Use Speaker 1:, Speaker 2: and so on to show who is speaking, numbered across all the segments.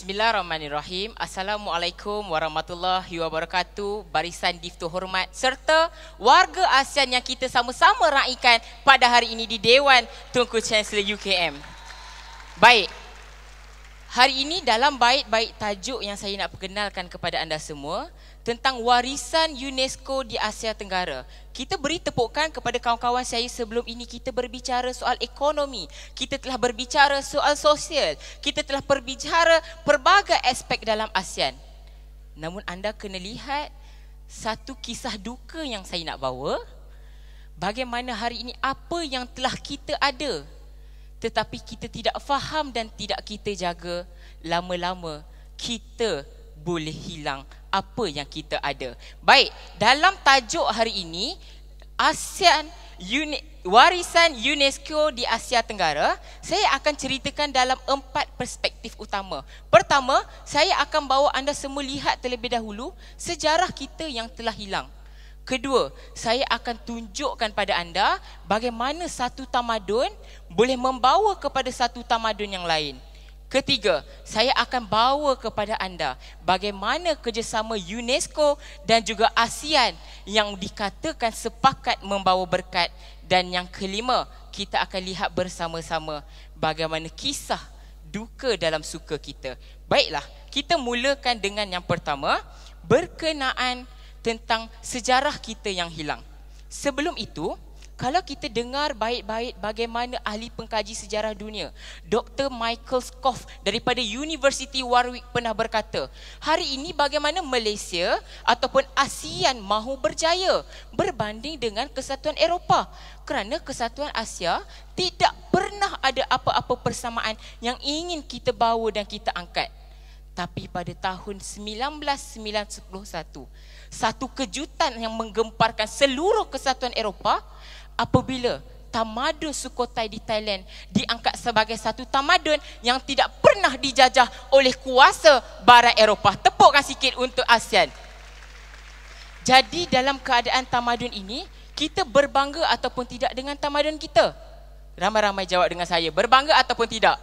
Speaker 1: Bismillahirrahmanirrahim. Assalamualaikum warahmatullahi wabarakatuh. Barisan Diftu Hormat serta warga ASEAN yang kita sama-sama raikan pada hari ini di Dewan Tunku Chancellor UKM. Baik, hari ini dalam bait-bait tajuk yang saya nak perkenalkan kepada anda semua tentang warisan UNESCO di Asia Tenggara. Kita beri tepukan kepada kawan-kawan saya sebelum ini. Kita berbicara soal ekonomi, kita telah berbicara soal sosial, kita telah berbicara pelbagai aspek dalam ASEAN. Namun anda kena lihat satu kisah duka yang saya nak bawa. Bagaimana hari ini apa yang telah kita ada, tetapi kita tidak faham dan tidak kita jaga, lama-lama kita boleh hilang apa yang kita ada. Baik, dalam tajuk hari ini, ASEAN warisan UNESCO di Asia Tenggara, saya akan ceritakan dalam 4 perspektif utama. Pertama, saya akan bawa anda semua lihat terlebih dahulu sejarah kita yang telah hilang. Kedua, saya akan tunjukkan pada anda bagaimana satu tamadun boleh membawa kepada satu tamadun yang lain. Ketiga, saya akan bawa kepada anda bagaimana kerjasama UNESCO dan juga ASEAN yang dikatakan sepakat membawa berkat. Dan yang kelima, kita akan lihat bersama-sama bagaimana kisah duka dalam suka kita. Baiklah, kita mulakan dengan yang pertama, berkenaan tentang sejarah kita yang hilang. Sebelum itu, kalau kita dengar baik-baik bagaimana ahli pengkaji sejarah dunia, Dr. Michael Skov daripada University Warwick pernah berkata, hari ini bagaimana Malaysia ataupun ASEAN mahu berjaya berbanding dengan kesatuan Eropah. Kerana kesatuan Asia tidak pernah ada apa-apa persamaan yang ingin kita bawa dan kita angkat. Tapi pada tahun 1991, satu kejutan yang menggemparkan seluruh kesatuan Eropah apabila tamadun Sukhothai di Thailand diangkat sebagai satu tamadun yang tidak pernah dijajah oleh kuasa barat Eropah. Tepukkan sikit untuk ASEAN. Jadi dalam keadaan tamadun ini, kita berbangga ataupun tidak dengan tamadun kita? Ramai-ramai jawab dengan saya, berbangga ataupun tidak?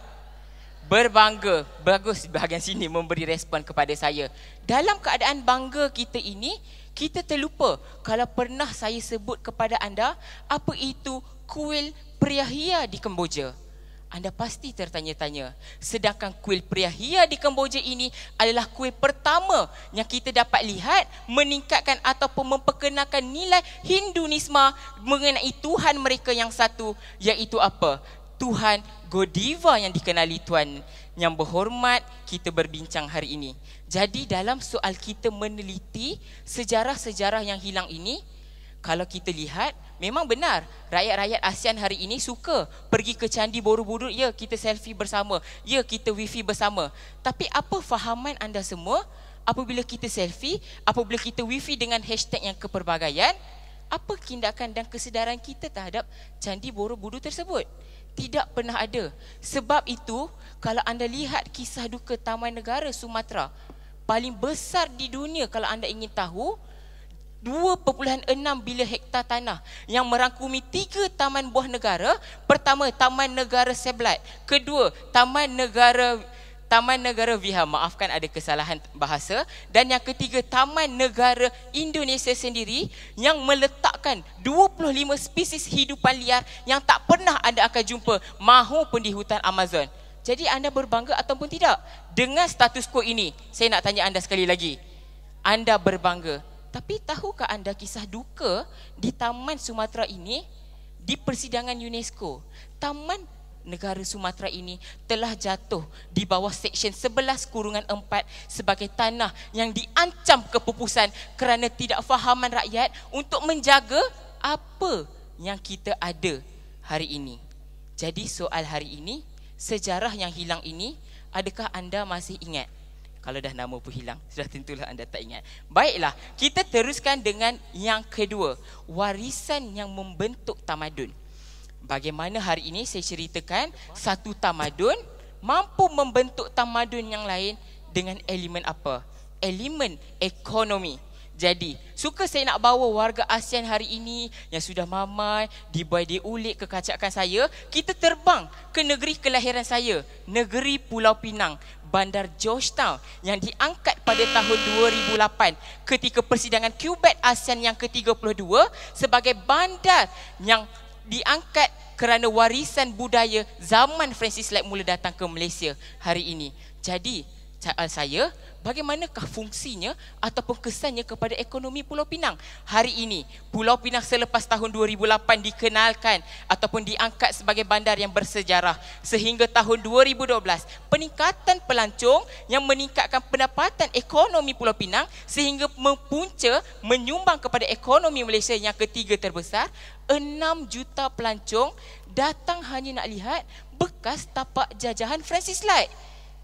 Speaker 1: Berbangga. Bagus, bahagian sini memberi respon kepada saya. Dalam keadaan bangga kita ini, kita terlupa kalau pernah saya sebut kepada anda apa itu kuil Preahia di Kemboja. Anda pasti tertanya-tanya. Sedangkan kuil Preahia di Kemboja ini adalah kuil pertama yang kita dapat lihat meningkatkan ataupun memperkenalkan nilai Hinduisme mengenai Tuhan mereka yang satu, iaitu apa? Tuhan Godiva yang dikenali Tuan yang berhormat kita berbincang hari ini. Jadi dalam soal kita meneliti sejarah-sejarah yang hilang ini, kalau kita lihat, memang benar rakyat-rakyat ASEAN hari ini suka pergi ke Candi Borobudur, ya kita selfie bersama, ya kita wifi bersama. Tapi apa fahaman anda semua apabila kita selfie, apabila kita wifi dengan hashtag yang kepelbagaian, apa tindakan dan kesedaran kita terhadap Candi Borobudur tersebut? Tidak pernah ada. Sebab itu, kalau anda lihat kisah duka Taman Negara Sumatera, paling besar di dunia kalau anda ingin tahu, 2.6 bilion hektar tanah yang merangkumi 3 taman buah negara. Pertama, Taman Negara Seblat. Kedua, Taman Negara Viha, maafkan ada kesalahan bahasa. Dan yang ketiga, Taman Negara Indonesia sendiri yang meletakkan 25 spesies hidupan liar yang tak pernah anda akan jumpa mahupun di hutan Amazon. Jadi anda berbangga ataupun tidak dengan status quo ini? Saya nak tanya anda sekali lagi. Anda berbangga. Tapi tahukah anda kisah duka di Taman Sumatera ini di persidangan UNESCO? Taman Negara Sumatera ini telah jatuh di bawah Seksyen 11/4 sebagai tanah yang diancam kepupusan kerana tidak fahaman rakyat untuk menjaga apa yang kita ada hari ini. Jadi soal hari ini, sejarah yang hilang ini, adakah anda masih ingat? Kalau dah nama pun hilang, sudah tentulah anda tak ingat. Baiklah, kita teruskan dengan yang kedua, warisan yang membentuk tamadun. Bagaimana hari ini saya ceritakan satu tamadun mampu membentuk tamadun yang lain dengan elemen apa? Elemen ekonomi. Jadi, suka saya nak bawa warga ASEAN hari ini yang sudah mamai, dibuai diulik kekacakan saya, kita terbang ke negeri kelahiran saya, negeri Pulau Pinang. Bandar Georgetown yang diangkat pada tahun 2008 ketika persidangan QBET ASEAN yang ke-32 sebagai bandar yang diangkat kerana warisan budaya zaman Francis Light mula datang ke Malaysia hari ini. Jadi, soal saya, bagaimanakah fungsinya ataupun kesannya kepada ekonomi Pulau Pinang? Hari ini, Pulau Pinang selepas tahun 2008 dikenalkan ataupun diangkat sebagai bandar yang bersejarah. Sehingga tahun 2012, peningkatan pelancong yang meningkatkan pendapatan ekonomi Pulau Pinang sehingga mempunca menyumbang kepada ekonomi Malaysia yang ketiga terbesar. 6 juta pelancong datang hanya nak lihat bekas tapak jajahan Francis Light.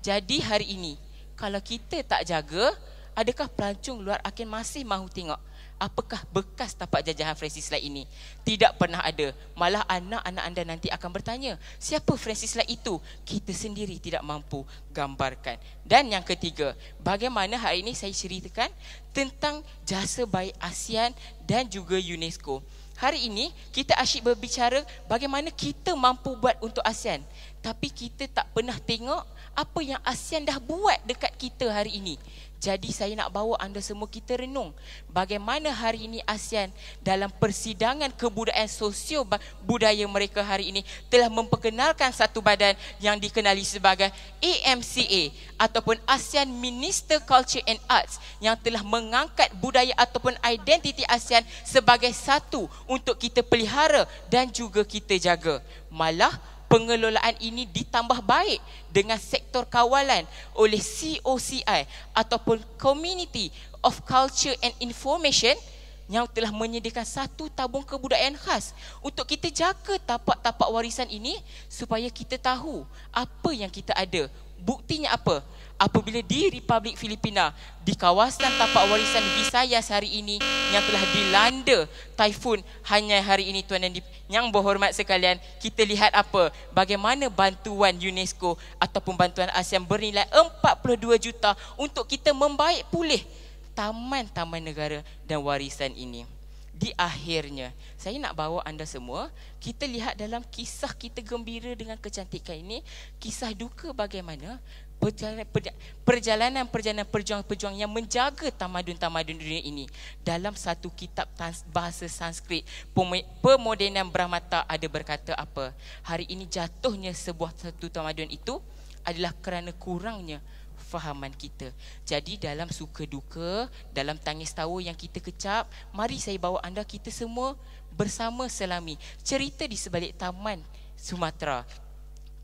Speaker 1: Jadi hari ini, kalau kita tak jaga, adakah pelancong luar akan masih mahu tengok apakah bekas tapak jajahan Francis Light ini? Tidak pernah ada. Malah anak-anak anda nanti akan bertanya, siapa Francis Light itu? Kita sendiri tidak mampu gambarkan. Dan yang ketiga, bagaimana hari ini saya ceritakan tentang jasa baik ASEAN dan juga UNESCO. Hari ini kita asyik berbicara bagaimana kita mampu buat untuk ASEAN. Tapi kita tak pernah tengok apa yang ASEAN dah buat dekat kita hari ini. Jadi saya nak bawa anda semua kita renung bagaimana hari ini ASEAN dalam persidangan kebudayaan sosio budaya mereka hari ini telah memperkenalkan satu badan yang dikenali sebagai AMCA ataupun ASEAN Minister Culture and Arts yang telah mengangkat budaya ataupun identiti ASEAN sebagai satu untuk kita pelihara dan juga kita jaga. Malah pengelolaan ini ditambah baik dengan sektor kawalan oleh COCI ataupun Community of Culture and Information yang telah menyediakan satu tabung kebudayaan khas untuk kita jaga tapak-tapak warisan ini supaya kita tahu apa yang kita ada. Buktinya apa? Apabila di Republik Filipina, di kawasan tapak warisan Visayas hari ini yang telah dilanda taifun hanya hari ini, tuan dan yang berhormat sekalian, kita lihat apa? Bagaimana bantuan UNESCO ataupun bantuan ASEAN bernilai 42 juta untuk kita membaik pulih taman-taman negara dan warisan ini. Di akhirnya, saya nak bawa anda semua, kita lihat dalam kisah kita gembira dengan kecantikan ini, kisah duka bagaimana perjalanan pejuang-pejuang yang menjaga tamadun-tamadun dunia ini. Dalam satu kitab bahasa Sanskrit, Pemodenan Brahmata ada berkata apa? Hari ini jatuhnya satu tamadun itu adalah kerana kurangnya fahaman kita. Jadi dalam suka duka, dalam tangis tawa yang kita kecap, mari saya bawa anda kita semua bersama selami cerita di sebalik Taman Sumatera,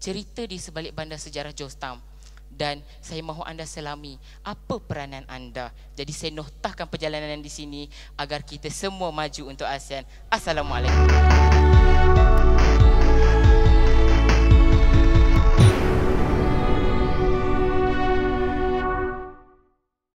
Speaker 1: cerita di sebalik Bandar Sejarah Georgetown. Dan saya mahu anda selami apa peranan anda. Jadi saya noktahkan perjalanan di sini agar kita semua maju untuk ASEAN. Assalamualaikum.